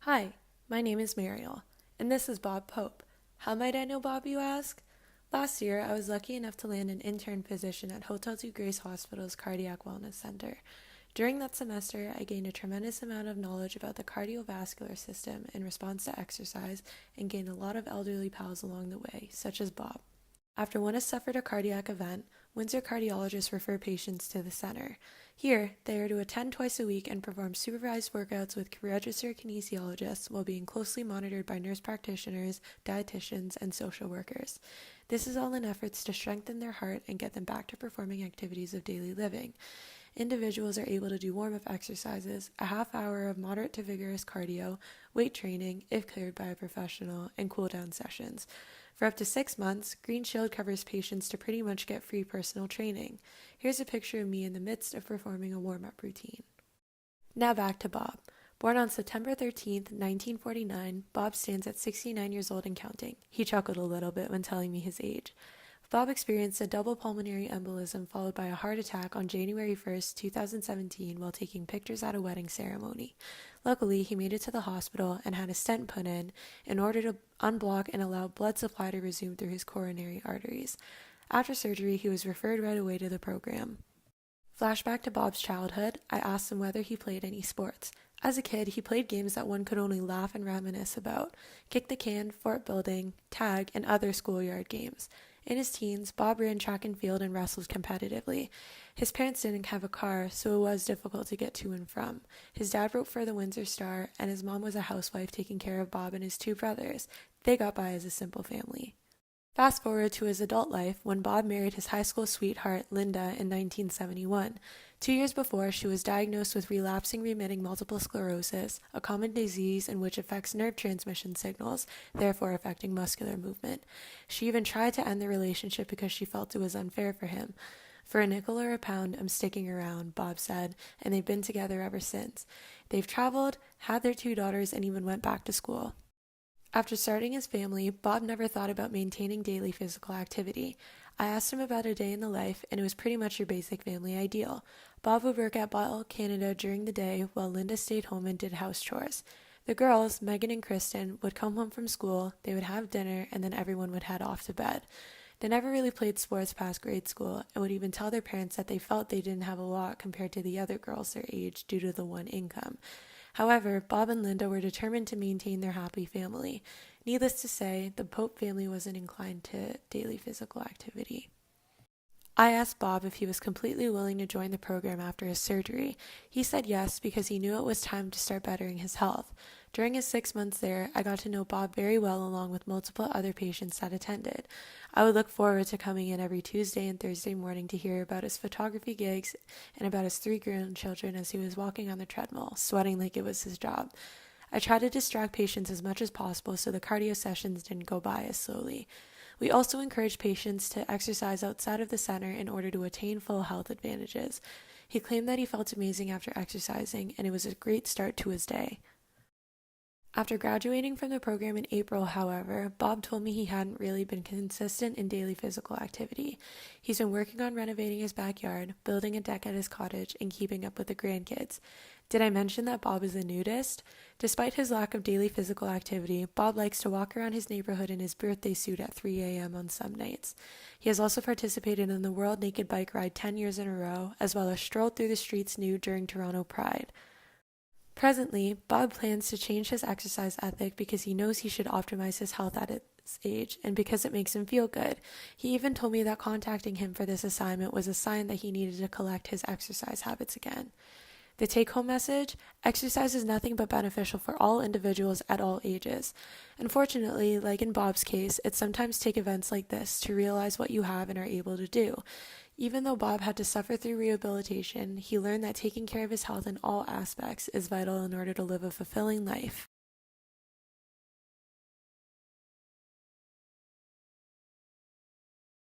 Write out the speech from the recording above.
Hi, my name is Mariel, and this is Bob Pope. How might I know Bob, you ask? Last year, I was lucky enough to land an intern position at Hotel 2 Grace Hospital's Cardiac Wellness Center. During that semester, I gained a tremendous amount of knowledge about the cardiovascular system in response to exercise and gained a lot of elderly pals along the way, such as Bob. After one has suffered a cardiac event, Windsor cardiologists refer patients to the center. Here, they are to attend twice a week and perform supervised workouts with registered kinesiologists while being closely monitored by nurse practitioners, dietitians, and social workers. This is all in efforts to strengthen their heart and get them back to performing activities of daily living. Individuals are able to do warm-up exercises, a half hour of moderate to vigorous cardio, weight training, if cleared by a professional, and cool-down sessions. For up to 6 months, Green Shield covers patients to pretty much get free personal training. Here's a picture of me in the midst of performing a warm-up routine. Now back to Bob. Born on September 13th, 1949, Bob stands at 69 years old and counting. He chuckled a little bit when telling me his age. Bob experienced a double pulmonary embolism followed by a heart attack on January 1st, 2017 while taking pictures at a wedding ceremony. Luckily, he made it to the hospital and had a stent put in order to unblock and allow blood supply to resume through his coronary arteries. After surgery, he was referred right away to the program. Flashback to Bob's childhood, I asked him whether he played any sports. As a kid, he played games that one could only laugh and reminisce about: kick the can, fort building, tag, and other schoolyard games. In his teens, Bob ran track and field and wrestled competitively. His parents didn't have a car, so it was difficult to get to and from. His dad wrote for the Windsor Star, and his mom was a housewife taking care of Bob and his 2 brothers. They got by as a simple family. Fast forward to his adult life when Bob married his high school sweetheart, Linda, in 1971. 2 years before, she was diagnosed with relapsing remitting multiple sclerosis, a common disease in which affects nerve transmission signals, therefore affecting muscular movement. She even tried to end the relationship because she felt it was unfair for him. "For a nickel or a pound, I'm sticking around," Bob said, and they've been together ever since. They've traveled, had their 2 daughters, and even went back to school. After starting his family, Bob never thought about maintaining daily physical activity. I asked him about a day in the life, and it was pretty much your basic family ideal. Bob would work at Bottle Canada during the day, while Linda stayed home and did house chores. The girls, Megan and Kristen, would come home from school, they would have dinner, and then everyone would head off to bed. They never really played sports past grade school, and would even tell their parents that they felt they didn't have a lot compared to the other girls their age due to the one income. However, Bob and Linda were determined to maintain their happy family. Needless to say, the Pope family wasn't inclined to daily physical activity. I asked Bob if he was completely willing to join the program after his surgery. He said yes because he knew it was time to start bettering his health. During his 6 months there, I got to know Bob very well along with multiple other patients that attended. I would look forward to coming in every Tuesday and Thursday morning to hear about his photography gigs and about his 3 grandchildren as he was walking on the treadmill, sweating like it was his job. I tried to distract patients as much as possible so the cardio sessions didn't go by as slowly. We also encourage patients to exercise outside of the center in order to attain full health advantages. He claimed that he felt amazing after exercising, and it was a great start to his day. After graduating from the program in April, however, Bob told me he hadn't really been consistent in daily physical activity. He's been working on renovating his backyard, building a deck at his cottage, and keeping up with the grandkids. Did I mention that Bob is a nudist? Despite his lack of daily physical activity, Bob likes to walk around his neighborhood in his birthday suit at 3 a.m. on some nights. He has also participated in the World Naked Bike Ride 10 years in a row, as well as strolled through the streets nude during Toronto Pride. Presently, Bob plans to change his exercise ethic because he knows he should optimize his health at his age and because it makes him feel good. He even told me that contacting him for this assignment was a sign that he needed to collect his exercise habits again. The take-home message: exercise is nothing but beneficial for all individuals at all ages. Unfortunately, like in Bob's case, it sometimes takes events like this to realize what you have and are able to do. Even though Bob had to suffer through rehabilitation, he learned that taking care of his health in all aspects is vital in order to live a fulfilling life.